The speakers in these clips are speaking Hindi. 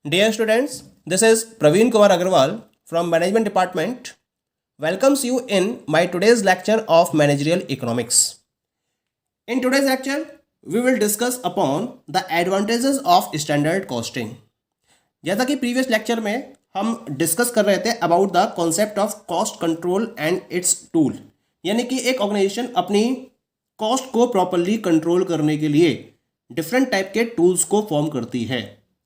Dear students, this is Praveen Kumar Agarwal from Management Department. Welcomes you in my today's lecture of Managerial Economics. In today's lecture, we will discuss upon the advantages of standard costing. जैसा कि प्रीवियस लेक्चर में हम डिस्कस कर रहे थे about the concept of cost control and it's tool, यानी कि एक ऑर्गेनाइजेशन अपनी कॉस्ट को प्रॉपरली कंट्रोल करने के लिए डिफरेंट टाइप के टूल्स को फॉर्म करती है,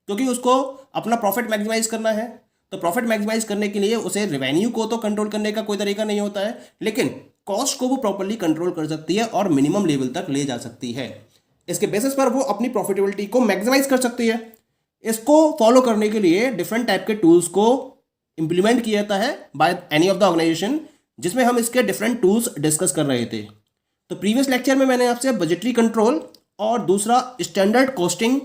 क्योंकि उसको अपना प्रॉफिट मैक्सिमाइज करना है। तो प्रॉफिट मैक्सिमाइज करने के लिए उसे रेवेन्यू को तो कंट्रोल करने का कोई तरीका नहीं होता है, लेकिन कॉस्ट को वो प्रॉपरली कंट्रोल कर सकती है और मिनिमम लेवल तक ले जा सकती है। इसके बेसिस पर वो अपनी प्रॉफिटेबिलिटी को मैक्सिमाइज कर सकती है। इसको फॉलो करने के लिए डिफरेंट टाइप के टूल्स को इंप्लीमेंट किया जाता है by any of the organization, जिसमें हम इसके डिफरेंट टूल्स डिस्कस कर रहे थे। तो प्रीवियस लेक्चर में मैंने आपसे बजटरी कंट्रोल और दूसरा स्टैंडर्ड कॉस्टिंग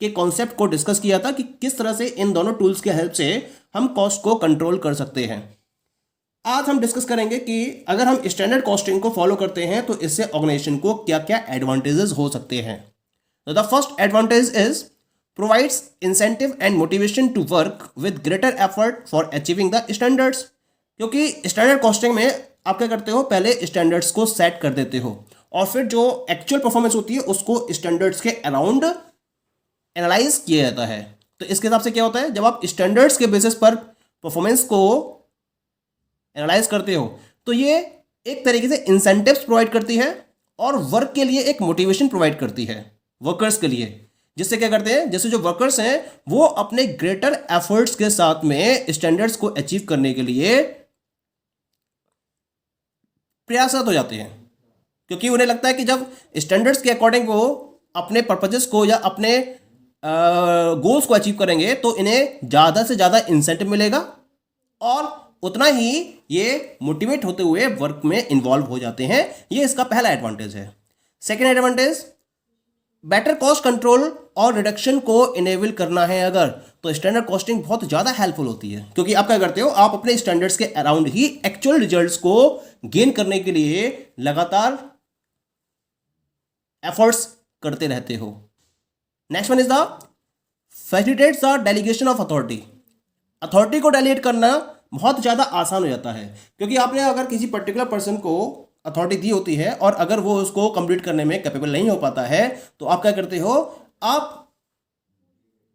के कॉन्सेप्ट को डिस्कस किया था कि किस तरह से इन दोनों टूल्स के हेल्प से हम कॉस्ट को कंट्रोल कर सकते हैं। आज हम डिस्कस करेंगे कि अगर हम स्टैंडर्ड कॉस्टिंग को फॉलो करते हैं तो इससे ऑर्गेनाइजेशन को क्या क्या एडवांटेजेस हो सकते हैं। तो the first advantage is provides incentive and motivation to work with greater effort for achieving the standards. क्योंकि स्टैंडर्ड कॉस्टिंग में आप क्या करते हो, पहले स्टैंडर्ड्स को सेट कर देते हो और फिर जो एक्चुअल परफॉर्मेंस होती है उसको स्टैंडर्ड्स के अराउंड एनालाइज किया जाता है। तो इसके हिसाब से क्या होता है, जब आप स्टैंडर्ड्स के बेसिस पर परफॉर्मेंस को एनालाइज करते हो तो ये एक तरीके से इंसेंटिव्स प्रोवाइड करती है और वर्क के लिए एक मोटिवेशन प्रोवाइड करती है वर्कर्स के लिए, जिससे क्या करते हैं, जैसे जो वर्कर्स हैं वो अपने ग्रेटर एफर्ट्स के साथ में स्टैंडर्ड्स को अचीव करने के लिए प्रयासरत हो जाते हैं, क्योंकि उन्हें लगता है कि जब स्टैंडर्ड्स के अकॉर्डिंग वो अपने पर्पजेस को या अपने गोल्स को अचीव करेंगे तो इन्हें ज़्यादा से ज़्यादा इंसेंटिव मिलेगा और उतना ही ये मोटिवेट होते हुए वर्क में इन्वॉल्व हो जाते हैं। ये इसका पहला एडवांटेज है। Second advantage, better cost control और रिडक्शन को इनेबल करना है अगर, तो स्टैंडर्ड कॉस्टिंग बहुत ज़्यादा हेल्पफुल होती है, क्योंकि आप क्या करते हो, आप अपने स्टैंडर्ड्स के अराउंड ही एक्चुअल रिजल्ट्स को गेन करने के लिए लगातार एफर्ट्स करते रहते हो। Next one is the facilitates the delegation of authority. Authority को डेलीगेट करना बहुत ज़्यादा आसान हो जाता है, क्योंकि आपने अगर किसी पर्टिकुलर पर्सन को अथॉरिटी दी होती है और अगर वो उसको कंप्लीट करने में कैपेबल नहीं हो पाता है तो आप क्या करते हो, आप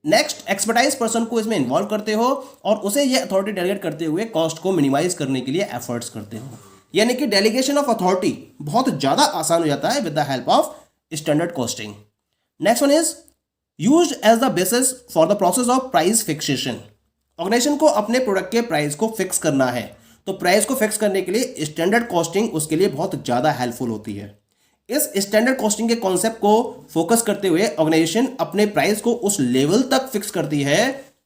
नेक्स्ट एक्सपर्टाइज पर्सन को इसमें इन्वॉल्व करते हो और उसे ये अथॉरिटी डेलीगेट करते हुए कॉस्ट को मिनिमाइज करने के लिए एफर्ट्स करते हो। यानी कि डेलीगेशन ऑफ अथॉरिटी बहुत ज़्यादा आसान हो जाता है with the help of standard costing. Next one is used as the basis for the process of price fixation. Organization को अपने प्रोडक्ट के प्राइस को फिक्स करना है, तो प्राइस को फिक्स करने के लिए स्टैंडर्ड कॉस्टिंग उसके लिए बहुत ज़्यादा हेल्पफुल होती है। इस स्टैंडर्ड कॉस्टिंग के कॉन्सेप्ट को फोकस करते हुए ऑर्गेनाइजेशन अपने प्राइस को उस लेवल तक फिक्स करती है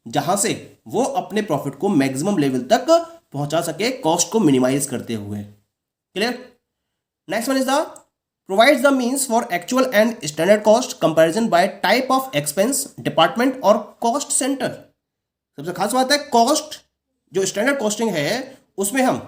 जहां से वो अपने प्रॉफिट को मैक्सिमम लेवल तक पहुंचा सके, कॉस्ट को मिनिमाइज करते हुए। Clear? Next one is the provides the means for actual and standard cost comparison by type of expense, department और cost center। सबसे खास बात है, कॉस्ट जो स्टैंडर्ड कॉस्टिंग है उसमें हम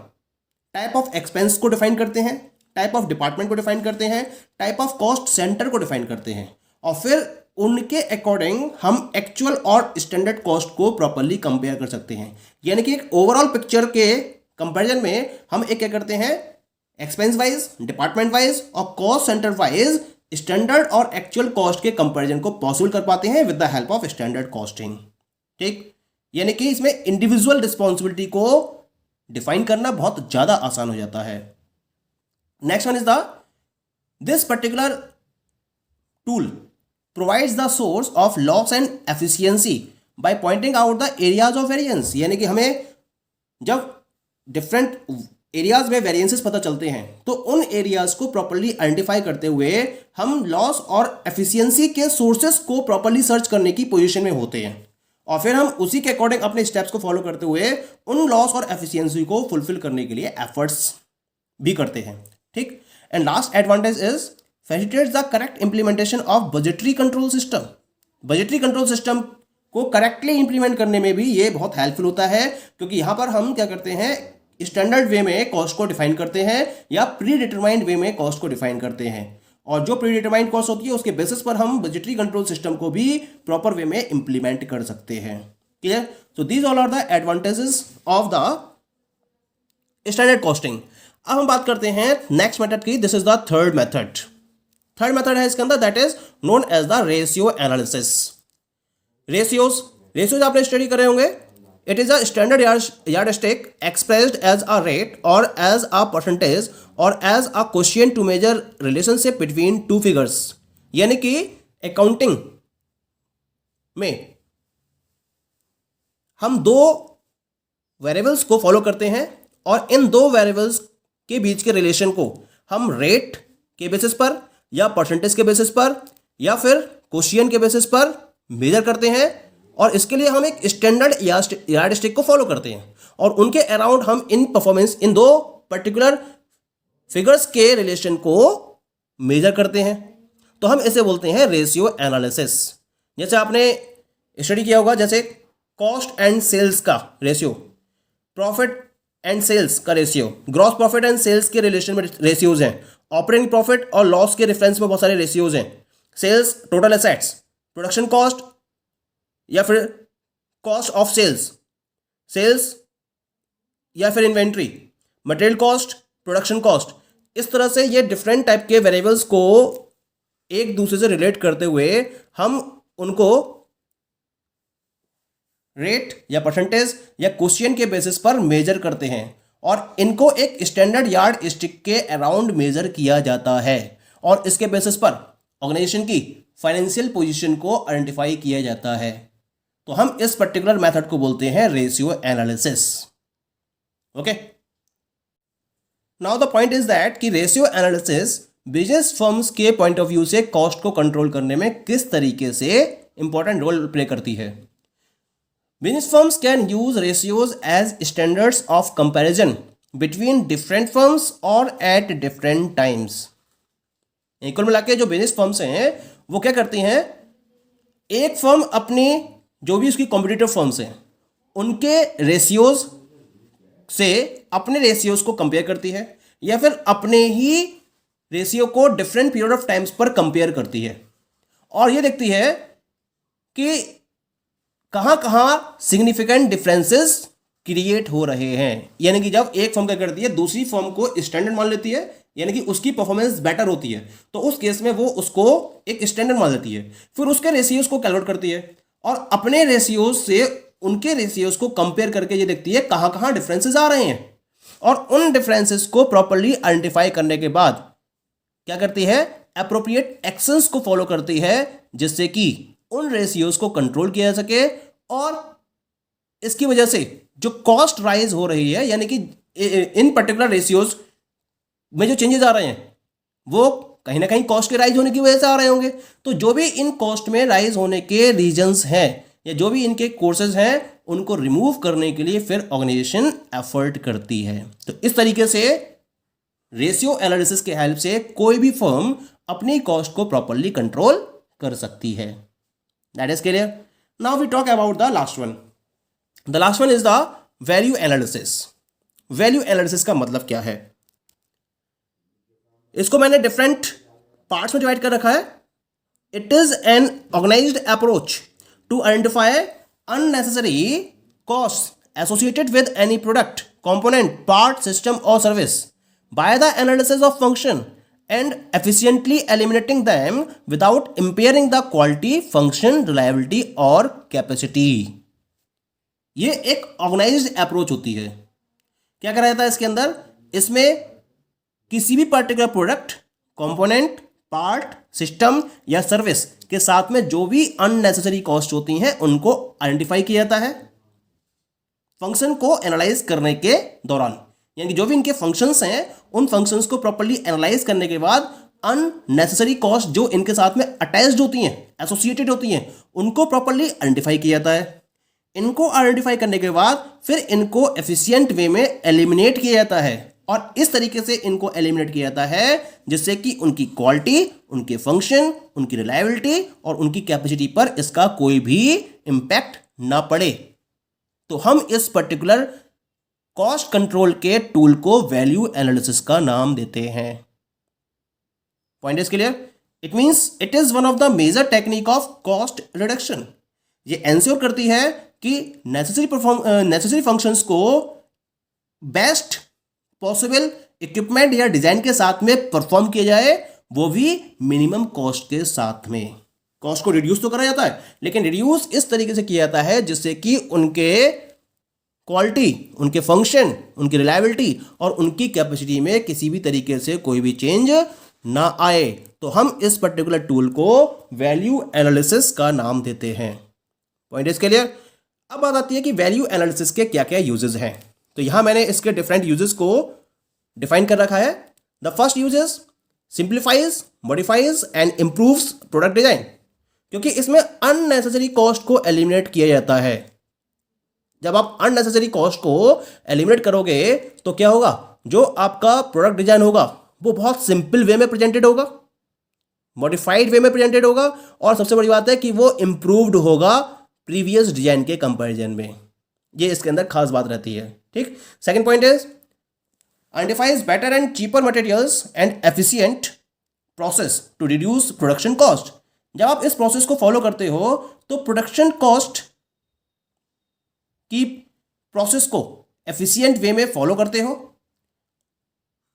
टाइप ऑफ एक्सपेंस को डिफाइन करते हैं, टाइप ऑफ डिपार्टमेंट को डिफाइन करते हैं, टाइप ऑफ कॉस्ट सेंटर को डिफाइन करते हैं और फिर उनके अकॉर्डिंग हम एक्चुअल और स्टैंडर्ड कॉस्ट को प्रॉपरली कंपेयर कर सकते हैं। यानी कि एक ओवरऑल पिक्चर के कंपेरिजन में हम एक क्या करते हैं, एक्सपेंस वाइज, डिपार्टमेंट वाइज और कॉस्ट सेंटर वाइज स्टैंडर्ड और एक्चुअल कॉस्ट के कंपैरिजन को पॉसिबल कर पाते हैं with the help of standard costing. ठीक, यानी कि इसमें इंडिविजुअल रिस्पॉन्सिबिलिटी को डिफाइन करना बहुत ज्यादा आसान हो जाता है। Next one is the this particular tool provides the source of loss and efficiency by pointing out the areas of variance. यानी कि हमें जब डिफरेंट एरियाज में वेरिएंसेस पता चलते हैं तो उन एरियाज को प्रॉपर्ली आइडेंटिफाई करते हुए हम लॉस और एफिशिएंसी के सोर्सेस को प्रॉपर्ली सर्च करने की पोजीशन में होते हैं और फिर हम उसी के अकॉर्डिंग अपने स्टेप्स को फॉलो करते हुए उन लॉस और एफिशिएंसी को फुलफिल करने के लिए एफर्ट्स भी करते हैं। ठीक, and last advantage is facilitates the correct implementation of budgetary control system. Budgetary control system को करेक्टली इंप्लीमेंट करने में भी ये बहुत हेल्पफुल होता है, क्योंकि यहाँ पर हम क्या करते हैं, स्टैंडर्ड वे में कॉस्ट को डिफाइन करते हैं या प्री डिटरमाइंड वे में कॉस्ट को डिफाइन करते हैं और जो प्री डिटरमाइंड कॉस्ट होती है उसके बेसिस पर हम बजटरी कंट्रोल सिस्टम को भी प्रॉपर वे में इंप्लीमेंट कर सकते हैं। Clear? So these all are the advantages of the standard costing. अब हम बात करते हैं नेक्स्ट मेथड की। This is the third method. Third method है इसके अंदर, that is known as the ratio analysis. Ratios आपने स्टडी करे होंगे। It is a standard yardstick expressed as a rate और एज अ परसेंटेज और as a quotient to measure relationship between two figures. यानी कि अकाउंटिंग में हम दो वेरिएबल्स को फॉलो करते हैं और इन दो वेरिएबल्स के बीच के रिलेशन को हम रेट के बेसिस पर या परसेंटेज के बेसिस पर या फिर क्वोशिएंट के बेसिस पर मेजर करते हैं। और इसके लिए हम एक स्टैंडर्ड यार्डस्टिक को फॉलो करते हैं और उनके अराउंड हम इन दो पर्टिकुलर फिगर्स के रिलेशन को मेजर करते हैं। तो हम इसे बोलते हैं रेशियो एनालिसिस। जैसे आपने स्टडी किया होगा, जैसे कॉस्ट एंड सेल्स का रेशियो, प्रॉफिट एंड सेल्स का ratio, gross profit and sales के रिलेशन में रेशियोज हैं, ऑपरेटिंग प्रॉफिट और लॉस के रेफरेंस में बहुत सारे रेशियोज हैं, sales total assets, production cost या फिर कॉस्ट ऑफ सेल्स या फिर inventory, material cost, production cost. इस तरह से ये डिफरेंट टाइप के वेरिएबल्स को एक दूसरे से रिलेट करते हुए हम उनको रेट या परसेंटेज या क्वोशिएंट के बेसिस पर मेजर करते हैं और इनको एक स्टैंडर्ड यार्ड स्टिक के अराउंड मेजर किया जाता है और इसके बेसिस पर ऑर्गेनाइजेशन की फाइनेंशियल पोजीशन को आइडेंटिफाई किया जाता है। तो हम इस पर्टिकुलर मेथड को बोलते हैं ratio analysis. Okay, now the point is that कि रेशियो एनालिसिस बिजनेस फर्म्स के पॉइंट ऑफ व्यू से कॉस्ट को कंट्रोल करने में किस तरीके से इंपॉर्टेंट रोल प्ले करती है। Business firms can use ratios as standards of comparison between different firms or at different times. कुल मिला के जो बिजनेस फर्म्स हैं वो क्या करती हैं, एक फर्म अपनी जो भी उसकी कॉम्पिटिटिव फर्म्स हैं उनके रेशियोज से अपने रेशियोज को कंपेयर करती है या फिर अपने ही रेशियो को डिफरेंट पीरियड ऑफ टाइम्स पर कंपेयर करती है और ये देखती है कि कहां कहां सिग्निफिकेंट डिफरेंसेस क्रिएट हो रहे हैं। यानी कि जब एक फर्म क्या करती है दूसरी फर्म को स्टैंडर्ड मान लेती है, यानी कि उसकी परफॉर्मेंस बेटर होती है, तो उस केस में वो उसको एक स्टैंडर्ड मान लेती है, फिर उसके रेशियोज को कैलकुलेट करती है और अपने रेशियोज से उनके रेशियोज को कंपेयर करके ये देखती है कहां कहां डिफरेंसेस आ रहे हैं और उन डिफरेंसेस को प्रॉपर्ली आइडेंटिफाई करने के बाद क्या करती है, एप्रोप्रिएट एक्शंस को फॉलो करती है जिससे कि उन रेशियोज को कंट्रोल किया जा सके और इसकी वजह से जो कॉस्ट राइज हो रही है, यानी कि इन पर्टिकुलर रेशियोज में जो चेंजेस आ रहे हैं वो कहीं ना कहीं कॉस्ट के राइज होने की वजह से आ रहे होंगे। तो जो भी इन कॉस्ट में राइज होने के रीजंस हैं या जो भी इनके कोर्सेज हैं उनको रिमूव करने के लिए फिर ऑर्गेनाइजेशन एफर्ट करती है। तो इस तरीके से रेशियो एनालिसिस के हेल्प से कोई भी फर्म अपनी कॉस्ट को प्रॉपर्ली कंट्रोल कर सकती है। That is clear. Now we talk about the last one. The last one is the value analysis. Value analysis का मतलब क्या है, इसको मैंने डिफरेंट पार्ट्स में डिवाइड कर रखा है। It is an organized approach to identify unnecessary costs associated with any product, component, part, system or service by the analysis of function and efficiently eliminating them without impairing the quality, function, reliability और capacity। ये एक ऑर्गेनाइज्ड अप्रोच होती है। क्या करा जाता है इसके अंदर, इसमें किसी भी particular product, component, part, system या सर्विस के साथ में जो भी अननेसेसरी कॉस्ट होती हैं उनको आइडेंटिफाई किया जाता है फंक्शन को एनालाइज करने के दौरान। यानी कि जो भी इनके फंक्शंस हैं उन फंक्शंस को प्रॉपर्ली एनालाइज करने के बाद अननेसेसरी कॉस्ट जो इनके साथ में अटैच्ड होती हैं, एसोसिएटेड होती हैं, उनको प्रॉपर्ली आइडेंटिफाई किया जाता है। इनको आइडेंटिफाई करने के बाद फिर इनको एफिशिएंट वे में एलिमिनेट किया जाता है और इस तरीके से इनको एलिमिनेट किया जाता है जिससे कि उनकी क्वालिटी, उनके फंक्शन, उनकी रिलायबिलिटी और उनकी कैपेसिटी पर इसका कोई भी इंपैक्ट ना पड़े। तो हम इस पर्टिकुलर कॉस्ट कंट्रोल के टूल को वैल्यू एनालिसिस का नाम देते हैं। Point is clear? It means it is one of the major technique of cost reduction. ये एंश्योर करती है कि नेसेसरी फंक्शंस को बेस्ट पॉसिबल इक्विपमेंट या डिजाइन के साथ में परफॉर्म किया जाए, वो भी मिनिमम कॉस्ट के साथ में। कॉस्ट को रिड्यूस तो करा जाता है, लेकिन रिड्यूस इस तरीके से किया जाता है जिससे कि उनके क्वालिटी, उनके फंक्शन, उनकी रिलायबिलिटी और उनकी कैपेसिटी में किसी भी तरीके से कोई भी चेंज ना आए। तो हम इस पर्टिकुलर टूल को वैल्यू एनालिसिस का नाम देते हैं। Point is clear. अब बात आती है कि वैल्यू एनालिसिस के क्या क्या यूजेस हैं। तो यहां मैंने इसके डिफरेंट यूजेस को डिफाइन कर रखा है। The first use is simplifies, modifies and improves product design, क्योंकि इसमें अननेसेसरी कॉस्ट को एलिमिनेट किया जाता है। जब आप अननेसेसरी कॉस्ट को एलिमिनेट करोगे तो क्या होगा, जो आपका प्रोडक्ट डिजाइन होगा वो बहुत सिंपल वे में प्रेजेंटेड होगा, मॉडिफाइड वे में प्रेजेंटेड होगा, और सबसे बड़ी बात है कि वो इंप्रूव्ड होगा प्रीवियस डिजाइन के कंपैरिजन में। ये इसके अंदर खास बात रहती है। ठीक। Second point is identifies better and cheaper materials and efficient process to reduce production cost. जब आप इस प्रोसेस को फॉलो करते हो तो प्रोडक्शन कॉस्ट की प्रोसेस को एफिशिएंट वे में फॉलो करते हो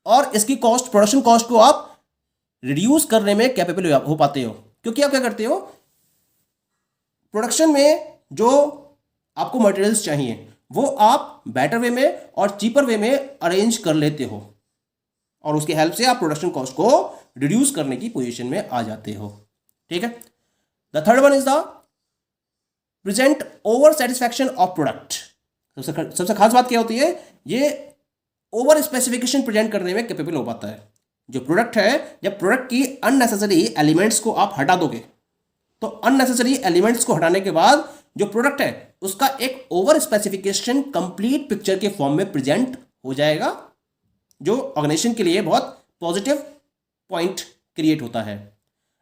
और इसकी कॉस्ट, प्रोडक्शन कॉस्ट को आप रिड्यूस करने में कैपेबल हो पाते हो। क्योंकि आप क्या करते हो, प्रोडक्शन में जो आपको मटेरियल्स चाहिए वो आप बेटर वे में और चीपर वे में अरेंज कर लेते हो, और उसके हेल्प से आप प्रोडक्शन कॉस्ट को रिड्यूस करने की पोजीशन में आ जाते हो। ठीक है। The third one is the present over satisfaction of product. सबसे खास बात क्या होती है, ये ओवर स्पेसिफिकेशन प्रेजेंट करने में कैपेबल हो पाता है। जो प्रोडक्ट है, जब प्रोडक्ट की अननेसेसरी एलिमेंट्स को आप हटा दोगे तो अननेसेसरी एलिमेंट्स को हटाने के बाद जो प्रोडक्ट है उसका एक ओवर स्पेसिफिकेशन कंप्लीट पिक्चर के फॉर्म में प्रेजेंट हो जाएगा, जो ऑर्गेनाइजेशन के लिए बहुत पॉजिटिव पॉइंट क्रिएट होता है।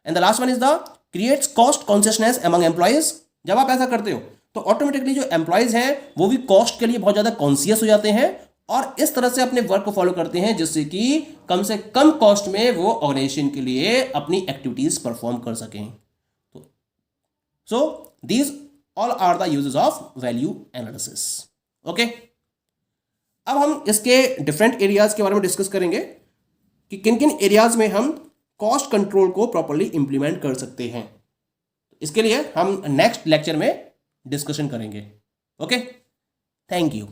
And the last one is the creates cost consciousness among employees. जब आप ऐसा करते हो तो ऑटोमेटिकली जो एम्प्लॉइज हैं वो भी कॉस्ट के लिए बहुत ज़्यादा कॉन्शियस हो जाते हैं और इस तरह से अपने वर्क को फॉलो करते हैं जिससे कि कम से कम कॉस्ट में वो ऑर्गेनाइजेशन के लिए अपनी एक्टिविटीज परफॉर्म कर सकें। So these all are the uses of value analysis. Okay, अब हम इसके डिफरेंट एरियाज के बारे में डिस्कस करेंगे कि किन किन एरियाज में हम कॉस्ट कंट्रोल को प्रॉपर्ली इंप्लीमेंट कर सकते हैं। इसके लिए हम नेक्स्ट लेक्चर में डिस्कशन करेंगे। Okay, thank you.